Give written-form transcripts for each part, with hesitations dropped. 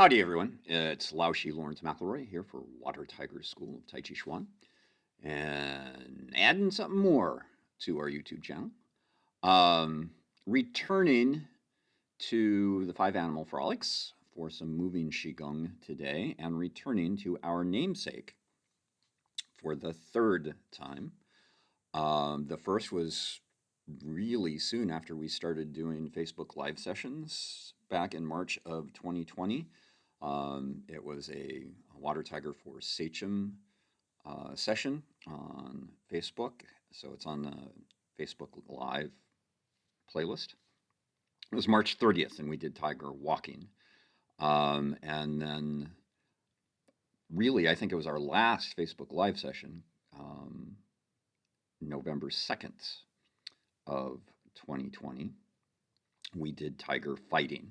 Howdy, everyone. It's Laoshi Lawrence McElroy here for Water Tiger School of Tai Chi Chuan and adding something more to our YouTube channel. Returning to the Five Animal Frolics for some moving Qigong today and returning to our namesake for the third time. The first was really soon after we started doing Facebook Live sessions back in March of 2020. It was a Water Tiger for Sachem session on Facebook. So it's on the Facebook Live playlist. It was March 30th, and we did tiger walking. And then, really, I think it was our last Facebook Live session, November 2nd of 2020. We did tiger fighting.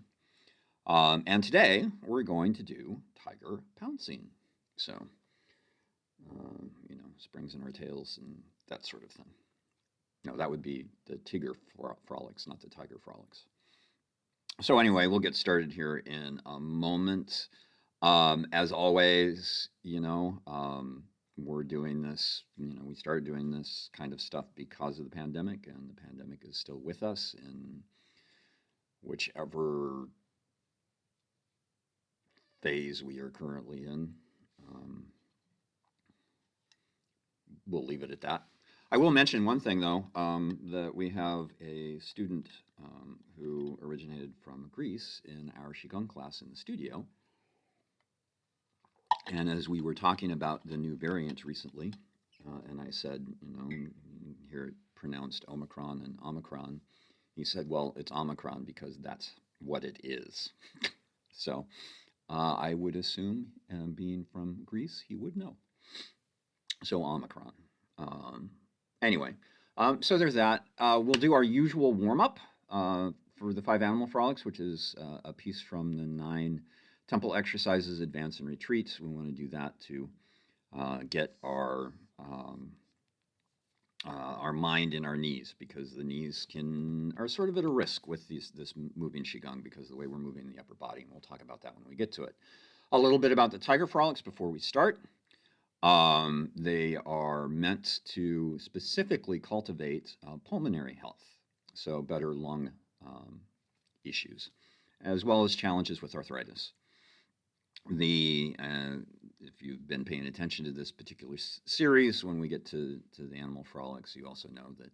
And today we're going to do tiger pouncing. So, springs in our tails and that sort of thing. No, that would be the tiger frolics, not the tiger frolics. So anyway, we'll get started here in a moment. As always, we're doing this, we started doing this kind of stuff because of the pandemic, and the pandemic is still with us in whichever phase we are currently in. We'll leave it at that. I will mention one thing, though, that we have a student who originated from Greece in our Qigong class in the studio. And as we were talking about the new variant recently, and I said, you hear it pronounced Omicron and Omicron, he said, well, it's Omicron because that's what it is. So I would assume, being from Greece, he would know. So Omicron. Anyway, so there's that. We'll do our usual warm-up for the Five Animal Frolics, which is a piece from the 9 temple exercises, advance and retreat. We want to do that to get our mind in our knees, because the knees are sort of at a risk with this moving Qigong because of the way we're moving the upper body, and we'll talk about that when we get to it. A little bit about the tiger frolics before we start. They are meant to specifically cultivate pulmonary health, so better lung issues, as well as challenges with arthritis. If you've been paying attention to this particular series, when we get to the animal frolics, you also know that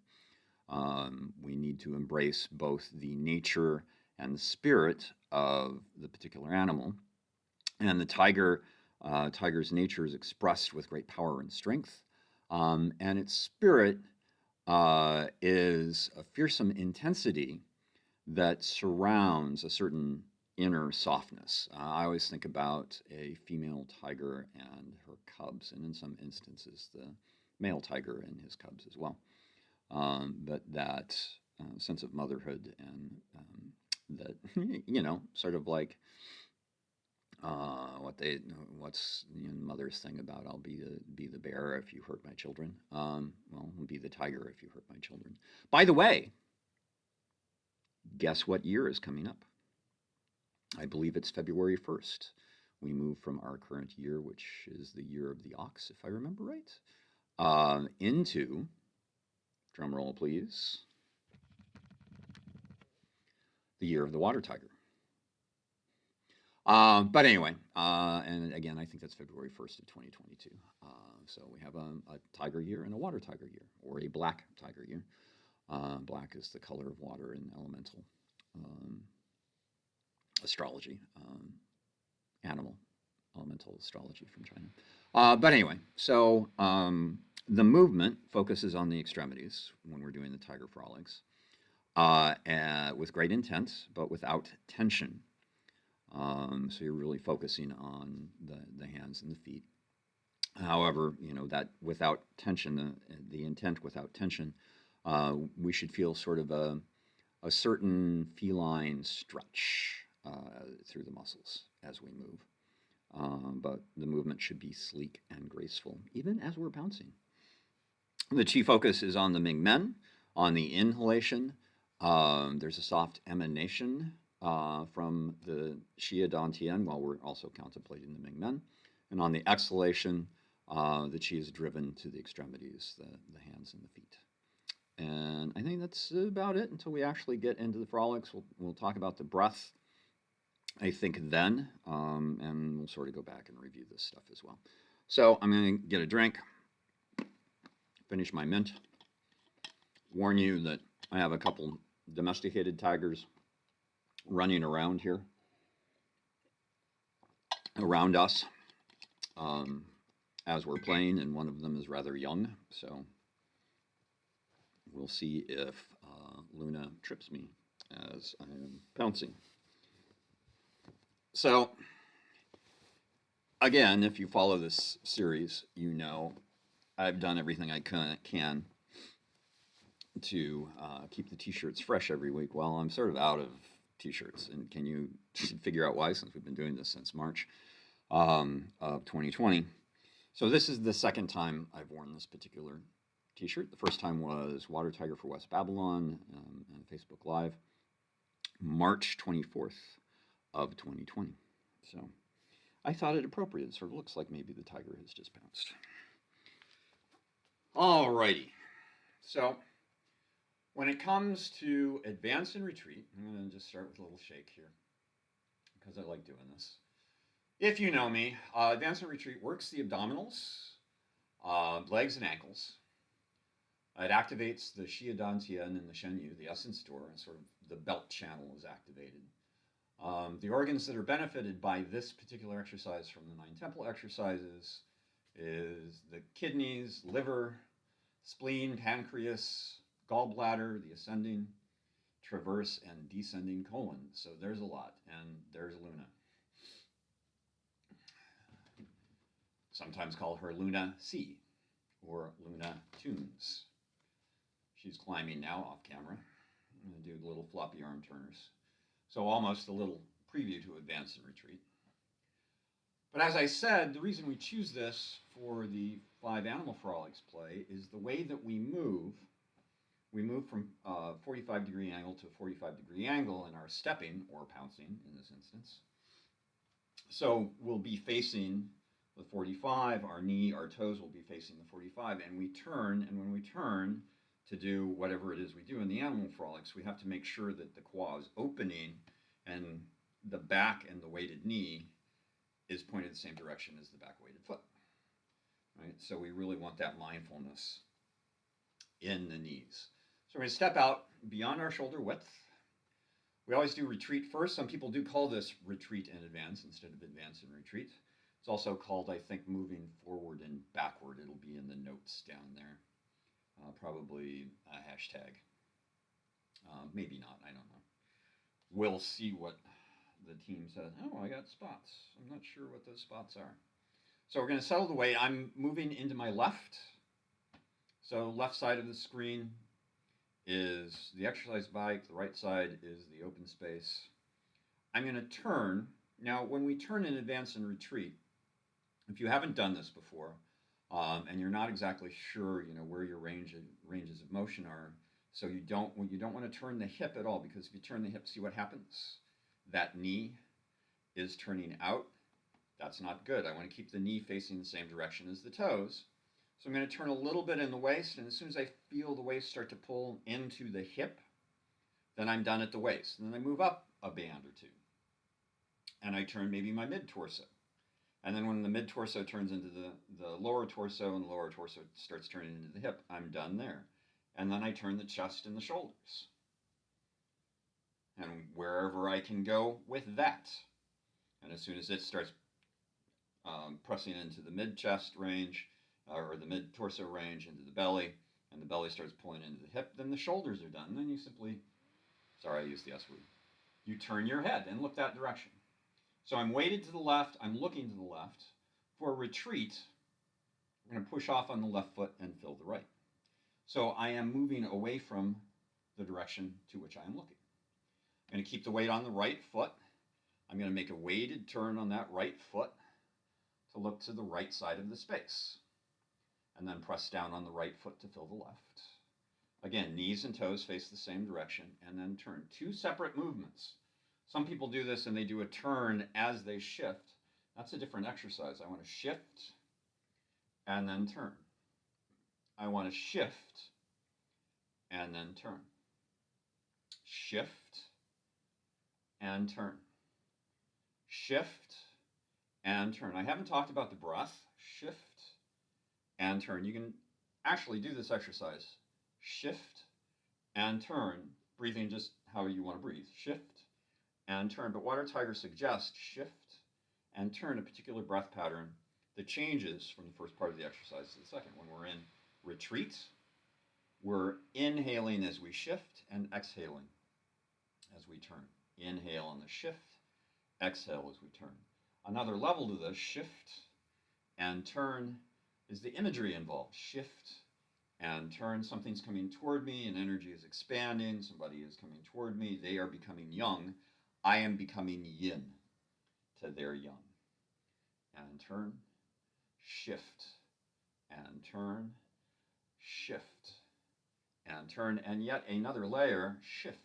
we need to embrace both the nature and the spirit of the particular animal. And the tiger's nature is expressed with great power and strength, and its spirit is a fearsome intensity that surrounds a certain inner softness. I always think about a female tiger and her cubs, and in some instances the male tiger and his cubs as well. But that sense of motherhood, and that sort of like what's mother's thing about I'll be the bear if you hurt my children. Well, I'll be the tiger if you hurt my children. By the way, guess what year is coming up? I believe it's February 1st. We move from our current year, which is the year of the ox, if I remember right, into, drum roll please, the year of the water tiger. But anyway, and again, I think that's February 1st of 2022. So we have a tiger year and a water tiger year, or a black tiger year. Black is the color of water in elemental astrology, elemental astrology from China. But anyway, so the movement focuses on the extremities when we're doing the tiger frolics, with great intent, but without tension. So you're really focusing on the hands and the feet. However, that without tension, the intent without tension, we should feel sort of a certain feline stretch through the muscles as we move. But the movement should be sleek and graceful, even as we're pouncing. The Chi focus is on the Ming Men, on the inhalation. There's a soft emanation from the Chi Tien while we're also contemplating the Ming Men. And on the exhalation, the Chi is driven to the extremities, the hands and the feet. And I think that's about it until we actually get into the frolics. We'll talk about the breath, I think, then, and we'll sort of go back and review this stuff as well. So I'm going to get a drink, finish my mint, warn you that I have a couple domesticated tigers running around here, around us, as we're playing, and one of them is rather young, so we'll see if Luna trips me as I am pouncing. So, again, if you follow this series, you know I've done everything I can to keep the t-shirts fresh every week. Well, I'm sort of out of t-shirts, and can you figure out why, since we've been doing this since March of 2020. So this is the second time I've worn this particular t-shirt. The first time was Water Tiger for West Babylon on Facebook Live, March 24th of 2020. So I thought it appropriate. It sort of looks like maybe the tiger has just pounced. Alrighty. So when it comes to advance and retreat, I'm going to just start with a little shake here because I like doing this. If you know me, advance and retreat works the abdominals, legs and ankles. It activates the Xia Dan Tian and the Shen Yu, the essence door, and sort of the belt channel is activated. The organs that are benefited by this particular exercise from the 9 temple exercises is the kidneys, liver, spleen, pancreas, gallbladder, the ascending, traverse, and descending colon. So there's a lot, and there's Luna. Sometimes call her Luna C or Luna Tunes. She's climbing now off camera. I'm going to do little floppy arm turners. So almost a little preview to advance and retreat. But as I said, the reason we choose this for the Five Animal Frolics play is the way that we move. We move from a 45-degree angle to a 45-degree angle in our stepping, or pouncing in this instance. So we'll be facing the 45, our knee, our toes will be facing the 45, and we turn, and when we turn to do whatever it is we do in the animal frolics, we have to make sure that the quad is opening and the back and the weighted knee is pointed the same direction as the back weighted foot. Right? So we really want that mindfulness in the knees. So we're going to step out beyond our shoulder width. We always do retreat first. Some people do call this retreat and advance instead of advance and retreat. It's also called, I think, moving forward and backward. It'll be in the notes down there. Probably a hashtag. Maybe not, I don't know. We'll see what the team says. Oh, I got spots. I'm not sure what those spots are. So we're going to settle the weight. I'm moving into my left. So left side of the screen is the exercise bike. The right side is the open space. I'm going to turn. Now, when we turn in advance and retreat, if you haven't done this before, and you're not exactly sure, where your ranges of motion are, so you don't want to turn the hip at all, because if you turn the hip, see what happens? That knee is turning out. That's not good. I want to keep the knee facing the same direction as the toes. So I'm going to turn a little bit in the waist, and as soon as I feel the waist start to pull into the hip, then I'm done at the waist. And then I move up a band or two, and I turn maybe my mid-torso. And then when the mid-torso turns into the lower torso and the lower torso starts turning into the hip, I'm done there. And then I turn the chest and the shoulders. And wherever I can go with that. And as soon as it starts pressing into the mid-chest range, or the mid-torso range into the belly, and the belly starts pulling into the hip, then the shoulders are done. And then you simply, sorry, I used the S word. You turn your head and look that direction. So I'm weighted to the left, I'm looking to the left. For retreat, I'm going to push off on the left foot and fill the right. So I am moving away from the direction to which I am looking. I'm going to keep the weight on the right foot. I'm going to make a weighted turn on that right foot to look to the right side of the space. And then press down on the right foot to fill the left. Again, knees and toes face the same direction, and then turn. 2 separate movements. Some people do this and they do a turn as they shift. That's a different exercise. I want to shift and then turn. I want to shift and then turn. Shift and turn. Shift and turn. I haven't talked about the breath. Shift and turn. You can actually do this exercise. Shift and turn, breathing just how you want to breathe. Shift and turn. But Water Tiger suggests shift and turn, a particular breath pattern that changes from the first part of the exercise to the second. When we're in retreat, we're inhaling as we shift and exhaling as we turn. Inhale on the shift, exhale as we turn. Another level to this shift and turn is the imagery involved. Shift and turn. Something's coming toward me and energy is expanding. Somebody is coming toward me. They are becoming young. I am becoming yin to their young. And turn, shift, and turn, shift, and turn. And yet another layer, shift,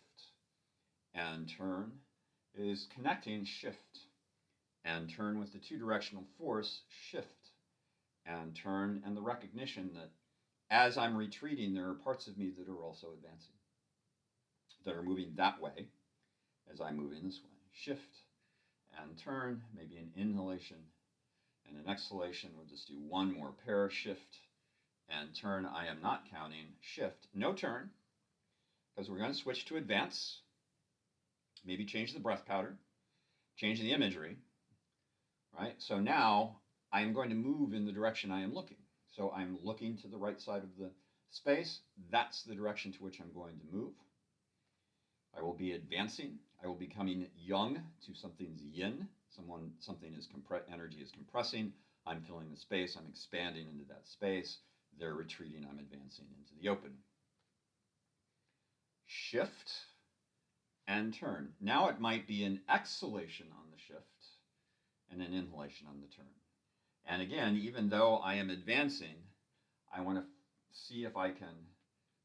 and turn, is connecting shift and turn with the two-directional force, shift and turn, and the recognition that as I'm retreating, there are parts of me that are also advancing, that are moving that way as I'm moving this way. Shift and turn, maybe an inhalation and an exhalation. We'll just do one more pair. Shift and turn. I am not counting. Shift, no turn, because we're going to switch to advance. Maybe change the breath pattern, change the imagery, right? So now I am going to move in the direction I am looking. So I'm looking to the right side of the space. That's the direction to which I'm going to move. I will be advancing. I will be becoming young to something's yin. Something is energy is compressing. I'm filling the space. I'm expanding into that space. They're retreating. I'm advancing into the open. Shift and turn. Now it might be an exhalation on the shift and an inhalation on the turn. And again, even though I am advancing, I want to see if I can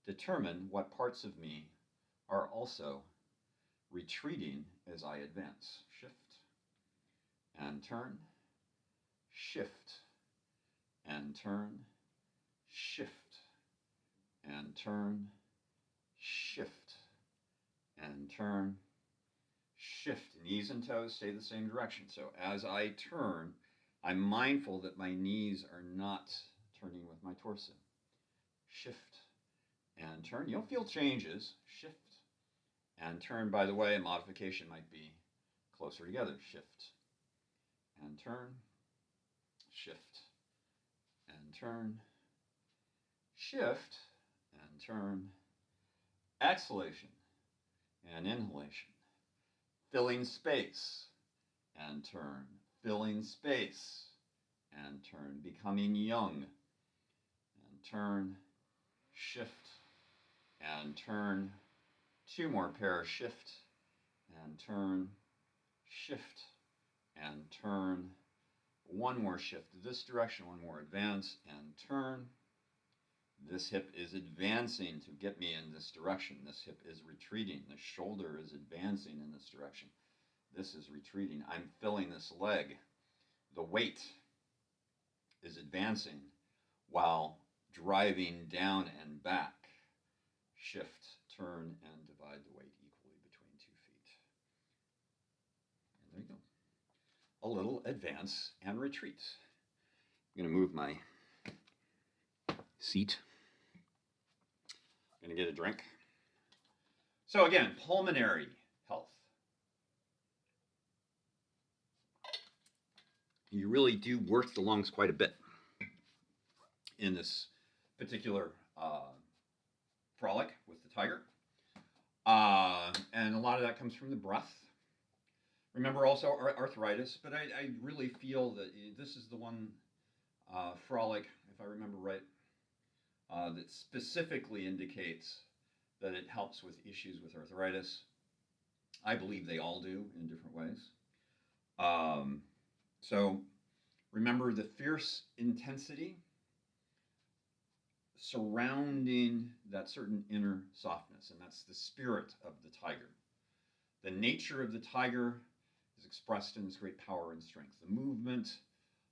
determine what parts of me are also retreating as I advance. Shift and turn, shift and turn, shift and turn, shift and turn, shift. Knees and toes stay the same direction. So as I turn, I'm mindful that my knees are not turning with my torso. Shift and turn. You'll feel changes. Shift and turn. By the way, a modification might be closer together. Shift and turn. Shift and turn. Shift and turn. Exhalation and inhalation. Filling space and turn. Filling space and turn. Becoming young and turn. Shift and turn. Two more pairs. Shift and turn. Shift and turn. One more shift this direction. One more advance and turn. This hip is advancing to get me in this direction. This hip is retreating. The shoulder is advancing in this direction. This is retreating. I'm filling this leg. The weight is advancing while driving down and back. Shift, turn, and divide the weight equally between 2 feet. And there you go. A little advance and retreat. I'm going to move my seat. I'm going to get a drink. So again, pulmonary health. You really do work the lungs quite a bit in this particular frolic with the tiger. And a lot of that comes from the breath. Remember also arthritis, but I really feel that this is the one frolic, if I remember right, that specifically indicates that it helps with issues with arthritis. I believe they all do in different ways. So remember the fierce intensity surrounding that certain inner softness, and that's the spirit of the tiger. The nature of the tiger is expressed in its great power and strength. The movement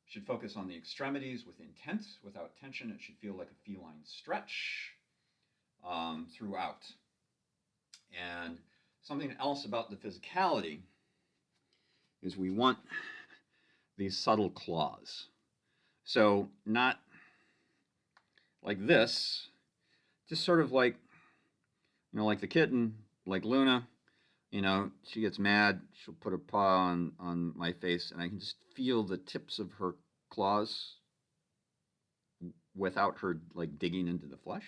should focus on the extremities with intent, without tension. It should feel like a feline stretch throughout. And something else about the physicality is we want these subtle claws. So not like this, just sort of like, like the kitten, like Luna, she gets mad, she'll put a paw on my face, and I can just feel the tips of her claws without her like digging into the flesh.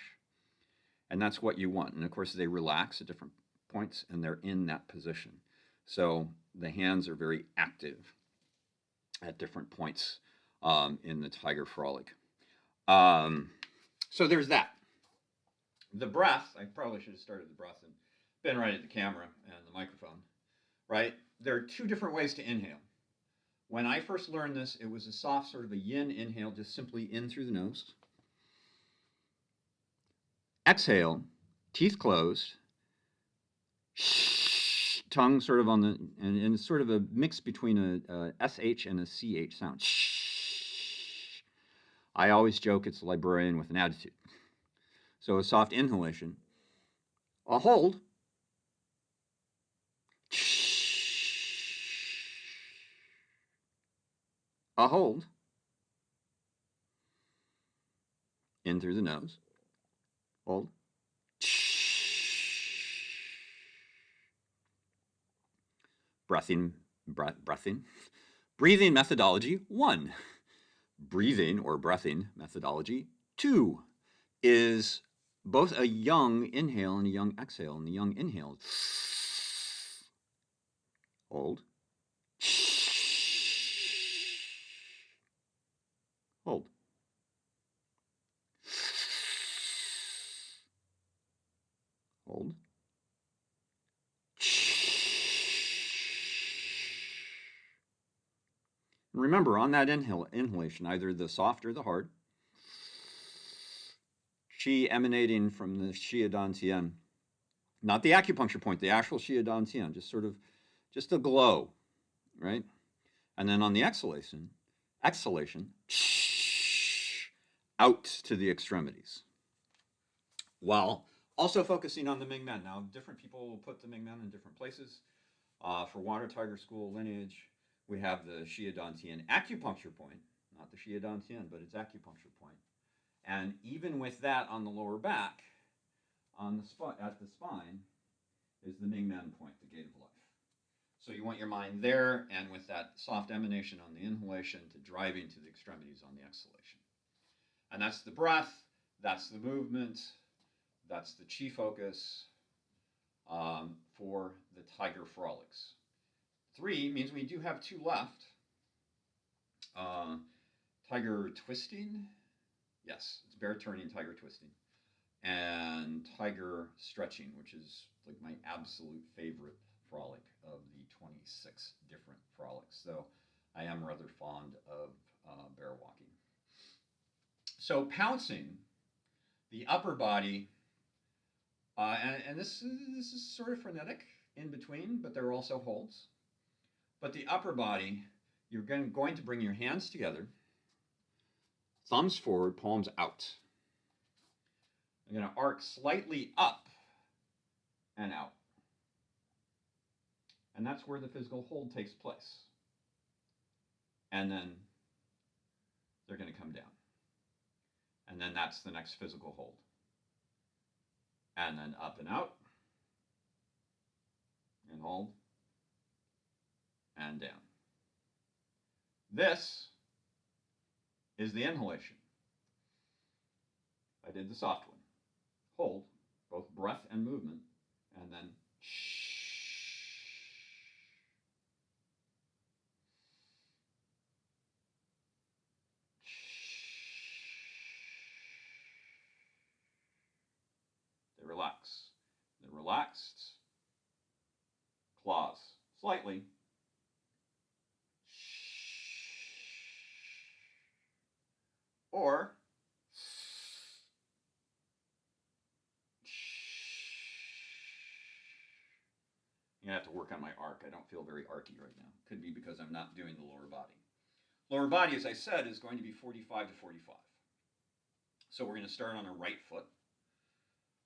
And that's what you want. And of course, they relax at different points, and they're in that position. So the hands are very active at different points in the tiger frolic. So there's that. The breath, I probably should have started the breath and been right at the camera and the microphone, right? There are two different ways to inhale. When I first learned this, it was a soft sort of a yin inhale, just simply in through the nose. Exhale, teeth closed, tongue sort of on the, and it's sort of a mix between a SH and a CH sound. I always joke it's a librarian with an attitude. So a soft inhalation, a hold, a hold, in through the nose, hold, breathing. Breathing methodology 1. Breathing or breathing methodology 2 is both a young inhale and a young exhale. And the young inhale, hold, hold, hold, and remember, on that inhalation, either the soft or the hard, Chi emanating from the Xiadan, not the acupuncture point, the actual Xiadan, just a glow, right? And then on the exhalation, out to the extremities, while also focusing on the Mingmen. Now, different people will put the Mingmen in different places. For Water Tiger School lineage, we have the Xiadan acupuncture point, not the Xiadan, but its acupuncture point. And even with that on the lower back, on the at the spine, is the Mingmen point, the gate of life. So you want your mind there, and with that soft emanation on the inhalation to driving to the extremities on the exhalation. And that's the breath, that's the movement, that's the chi focus for the tiger frolics. 3 means we do have 2 left. Tiger twisting, yes, it's bear turning, tiger twisting, and tiger stretching, which is like my absolute favorite frolic of the 26 different frolics. So I am rather fond of bear walking. So pouncing, the upper body, and this is sort of frenetic in between, but there are also holds. But the upper body, you're going to bring your hands together, thumbs forward, palms out. I'm going to arc slightly up and out. And that's where the physical hold takes place. And then they're going to come down. And then that's the next physical hold. And then up and out. And hold. And down. This is the inhalation. I did the soft one. Hold, both breath and movement, and then they relax. They're relaxed. Claws slightly. Or I'm going to have to work on my arc. I don't feel very archy right now. Could be because I'm not doing the lower body. Lower body, as I said, is going to be 45 to 45. So we're going to start on our right foot.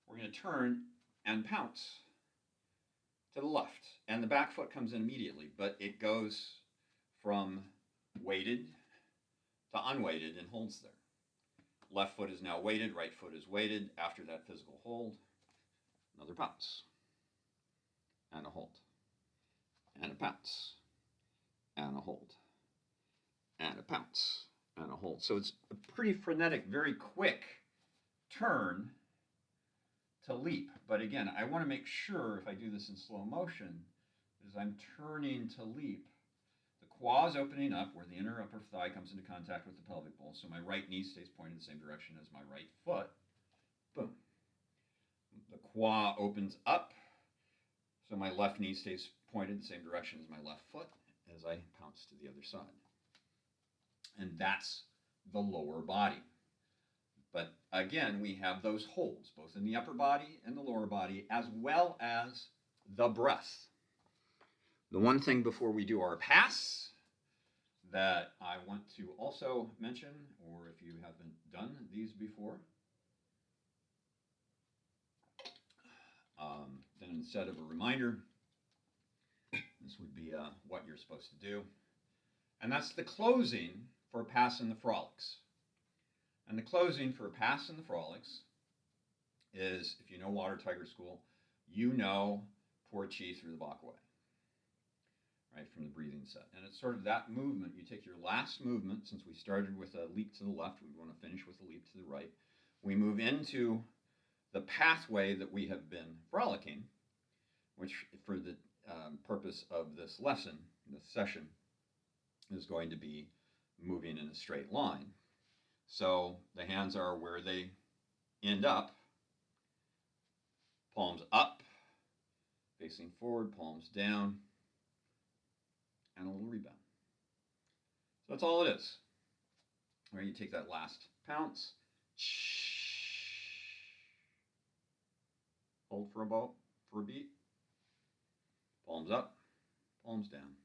We're going to turn and pounce to the left. And the back foot comes in immediately, but it goes from weighted to unweighted and holds there. Left foot is now weighted, right foot is weighted. After that physical hold, another pounce. And a hold. And a pounce. And a hold. And a pounce. And a hold. So it's a pretty frenetic, very quick turn to leap. But again, I want to make sure if I do this in slow motion, as I'm turning to leap, the quad is opening up where the inner upper thigh comes into contact with the pelvic bowl. So my right knee stays pointed the same direction as my right foot. Boom. The quad opens up. So my left knee stays pointed the same direction as my left foot as I pounce to the other side. And that's the lower body. But again, we have those holds, both in the upper body and the lower body, as well as the breath. The one thing before we do our pass that I want to also mention, or if you haven't done these before, then instead of a reminder, this would be what you're supposed to do. And that's the closing for a pass in the Frolics. And the closing for a pass in the Frolics is, if you know Water Tiger School, you know pour Chi through the back way, right, from the breathing set. And it's sort of that movement. You take your last movement, since we started with a leap to the left, we want to finish with a leap to the right. We move into the pathway that we have been frolicking, which for the purpose of this lesson, this session, is going to be moving in a straight line. So the hands are where they end up, palms up, facing forward, palms down, and a little rebound. So that's all it is. Where you take that last pounce, hold for a beat, palms up, palms down,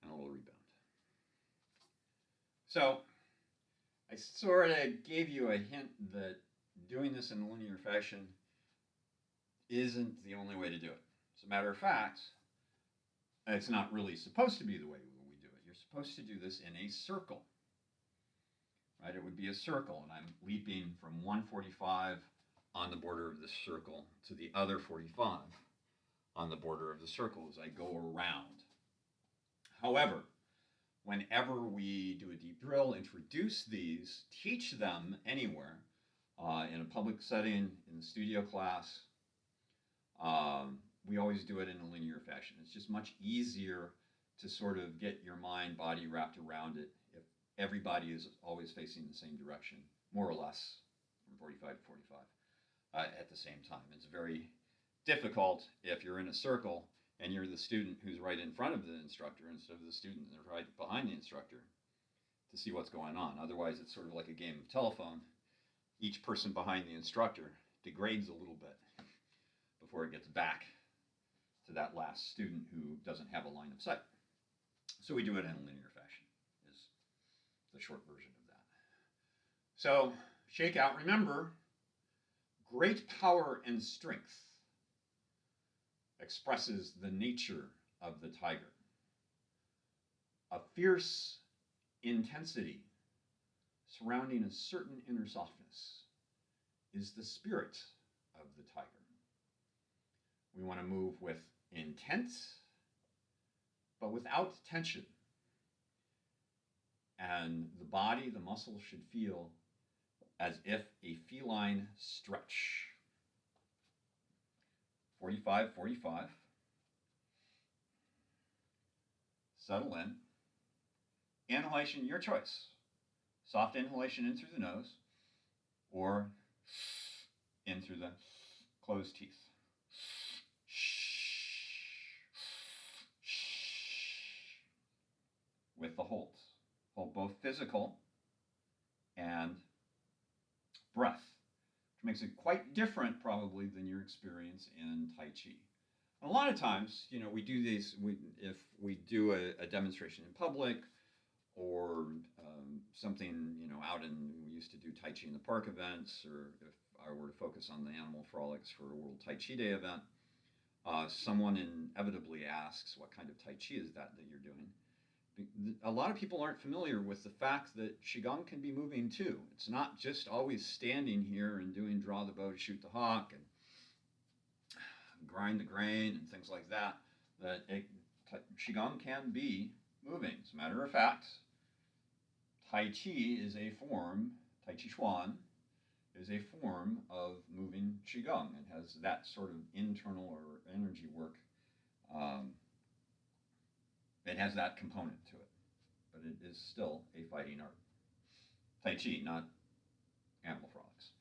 and a little rebound. So I sort of gave you a hint that doing this in a linear fashion isn't the only way to do it. As a matter of fact, it's not really supposed to be the way we do it. You're supposed to do this in a circle, right? It would be a circle, and I'm leaping from one 45 on the border of the circle to the other 45 on the border of the circle as I go around. However, whenever we do a deep drill, introduce these, teach them anywhere, in a public setting, in the studio class, we always do it in a linear fashion. It's just much easier to sort of get your mind, body wrapped around it if everybody is always facing the same direction, more or less, from 45 to 45 at the same time. It's very difficult if you're in a circle and you're the student who's right in front of the instructor instead of the student that's right behind the instructor to see what's going on. Otherwise, it's sort of like a game of telephone. Each person behind the instructor degrades a little bit before it gets back to that last student who doesn't have a line of sight. So we do it in a linear fashion, is the short version of that. So, shake out. Remember, great power and strength expresses the nature of the tiger. A fierce intensity surrounding a certain inner softness is the spirit of the tiger. We want to move with intent, but without tension. And the body, the muscles should feel as if a feline stretch. 45, 45. Settle in. Inhalation, your choice. Soft inhalation in through the nose or in through the closed teeth. With the holds. Hold both physical and breath, which makes it quite different probably than your experience in Tai Chi. A lot of times, we do these. If we do a demonstration in public, or something, out in, we used to do Tai Chi in the Park events, or if I were to focus on the Animal Frolics for a World Tai Chi Day event, someone inevitably asks, what kind of Tai Chi is that you're doing? A lot of people aren't familiar with the fact that Qigong can be moving too. It's not just always standing here and doing draw the bow to shoot the hawk and grind the grain and things like that. Qigong can be moving. As a matter of fact, Tai Chi is a form, Tai Chi Chuan is a form of moving Qigong. It has that sort of internal or energy work. It has that component to it, but it is still a fighting art. Tai Chi, not Animal Frolics.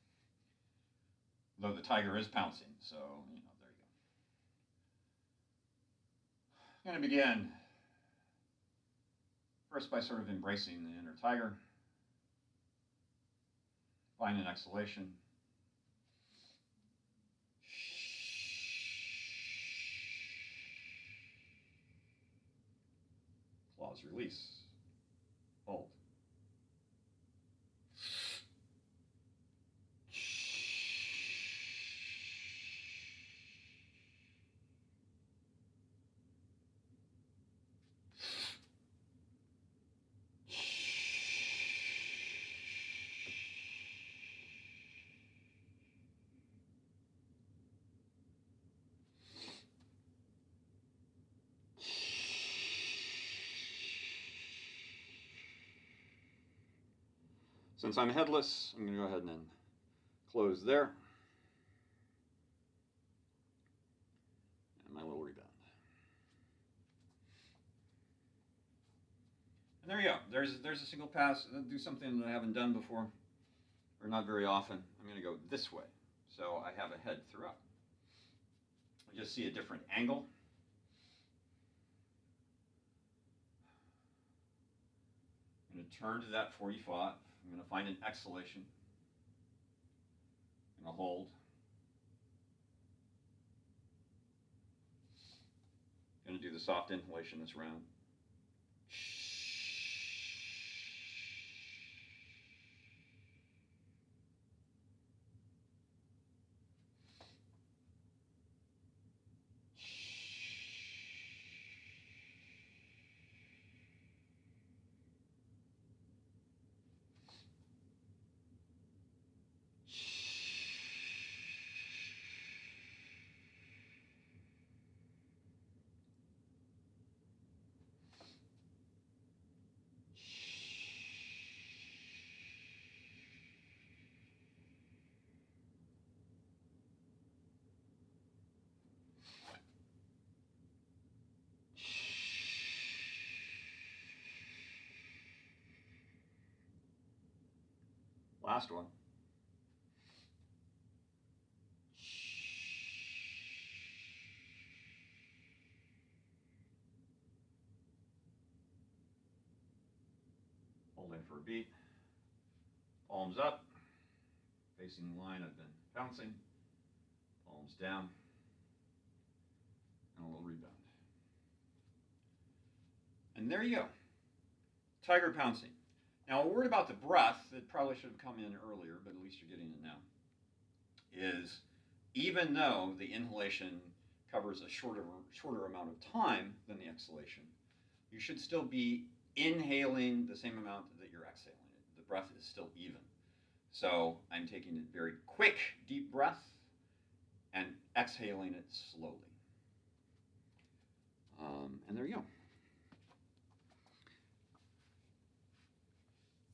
Though the tiger is pouncing, so, there you go. I'm going to begin first by sort of embracing the inner tiger. Find an exhalation. Claws release. Hold. Since I'm headless, I'm going to go ahead and close there. And my little rebound. And there you go. There's a single pass. I'll do something that I haven't done before, or not very often. I'm going to go this way. So I have a head throughout. I just see a different angle. I'm going to turn to that 45. I'm going to find an exhalation. I'm going to hold. I'm going to do the soft inhalation this round. Last one. Hold in for a beat. Palms up, facing the line I've been bouncing. Palms down, and a little rebound. And there you go. Tiger pouncing. Now, a word about the breath that probably should have come in earlier, but at least you're getting it now, is even though the inhalation covers a shorter amount of time than the exhalation, you should still be inhaling the same amount that you're exhaling it. The breath is still even. So I'm taking a very quick, deep breath and exhaling it slowly. And there you go.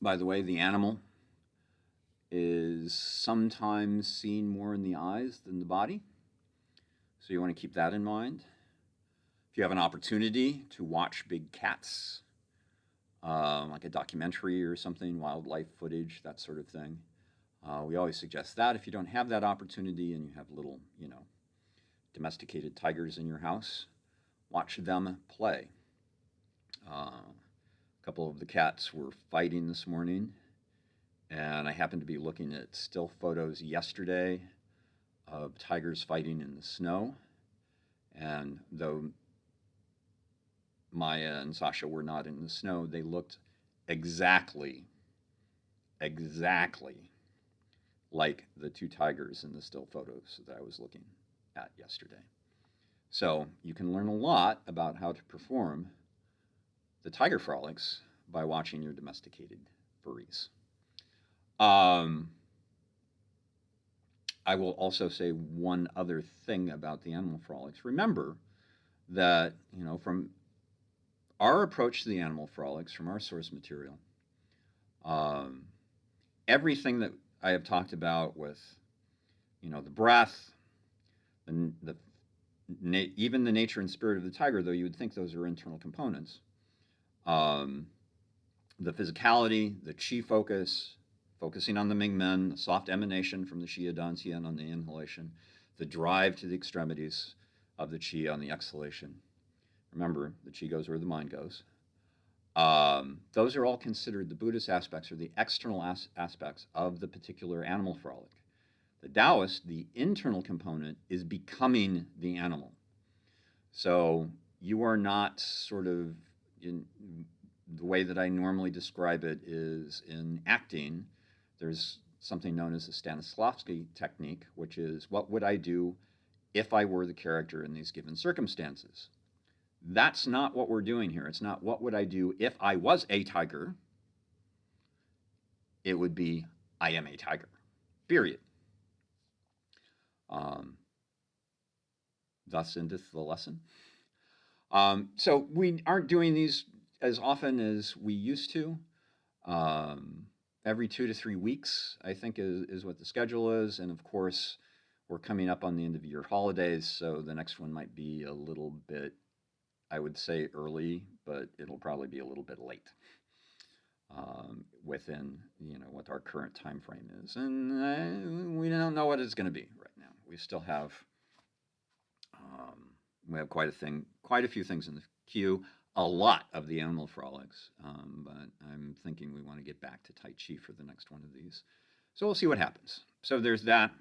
By the way, the animal is sometimes seen more in the eyes than the body. So you want to keep that in mind. If you have an opportunity to watch big cats, like a documentary or something, wildlife footage, that sort of thing, we always suggest that. If you don't have that opportunity and you have little, domesticated tigers in your house, watch them play. A couple of the cats were fighting this morning, and I happened to be looking at still photos yesterday of tigers fighting in the snow. And though Maya and Sasha were not in the snow, they looked exactly like the two tigers in the still photos that I was looking at yesterday. So you can learn a lot about how to perform the tiger frolics by watching your domesticated furries. I will also say one other thing about the animal frolics. Remember that, from our approach to the animal frolics, from our source material, um, everything that I have talked about with, the breath, the even the nature and spirit of the tiger, though you would think those are internal components. The physicality, the chi focus, focusing on the Ming Men, the soft emanation from the Xia Dan Xian on the inhalation, the drive to the extremities of the chi on the exhalation. Remember, the chi goes where the mind goes. Those are all considered the Buddhist aspects or the external aspects of the particular animal frolic. The Taoist, the internal component, is becoming the animal. So you are not sort of in the way that I normally describe it is in acting. There's something known as the Stanislavski Technique, which is what would I do if I were the character in these given circumstances? That's not what we're doing here. It's not what would I do if I was a tiger. It would be I am a tiger, period. Thus endeth the lesson. So we aren't doing these as often as we used to. Every 2 to 3 weeks, I think, is what the schedule is. And of course, we're coming up on the end of year holidays, so the next one might be a little bit, I would say, early, but it'll probably be a little bit late within, what our current time frame is. And we don't know what it's going to be right now. We still have quite a few things in the queue. A lot of the animal frolics, but I'm thinking we want to get back to Tai Chi for the next one of these. So we'll see what happens. So there's that.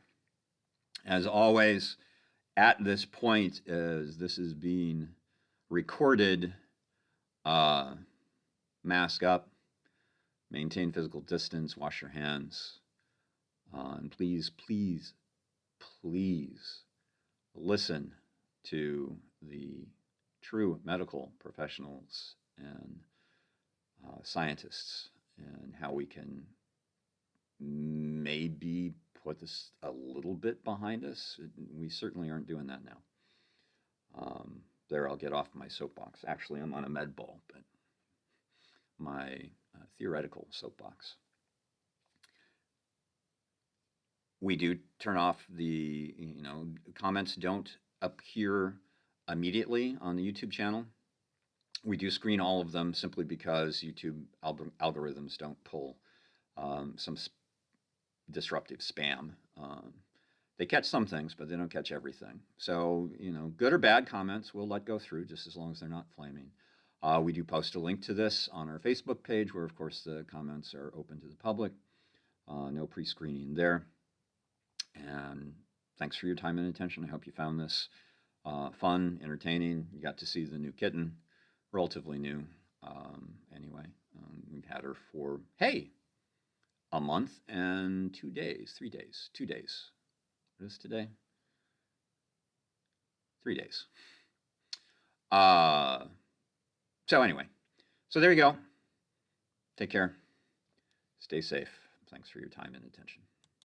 As always, at this point, as this is being recorded, mask up, maintain physical distance, wash your hands, and please, please, please listen to the true medical professionals and scientists and how we can maybe put this a little bit behind us. We certainly aren't doing that now. There, I'll get off my soapbox. Actually, I'm on a med ball, but my theoretical soapbox. We do turn off the, comments don't appear immediately on the YouTube channel. We do screen all of them simply because YouTube algorithms don't pull some disruptive spam. They catch some things, but they don't catch everything. So, good or bad comments we'll let go through just as long as they're not flaming. We do post a link to this on our Facebook page where, of course, the comments are open to the public. No pre-screening there. And thanks for your time and attention. I hope you found this fun, entertaining. You got to see the new kitten, relatively new. Anyway, we've had her for, a month and 2 days, 3 days, 2 days. What is today? 3 days. So anyway, so there you go. Take care. Stay safe. Thanks for your time and attention.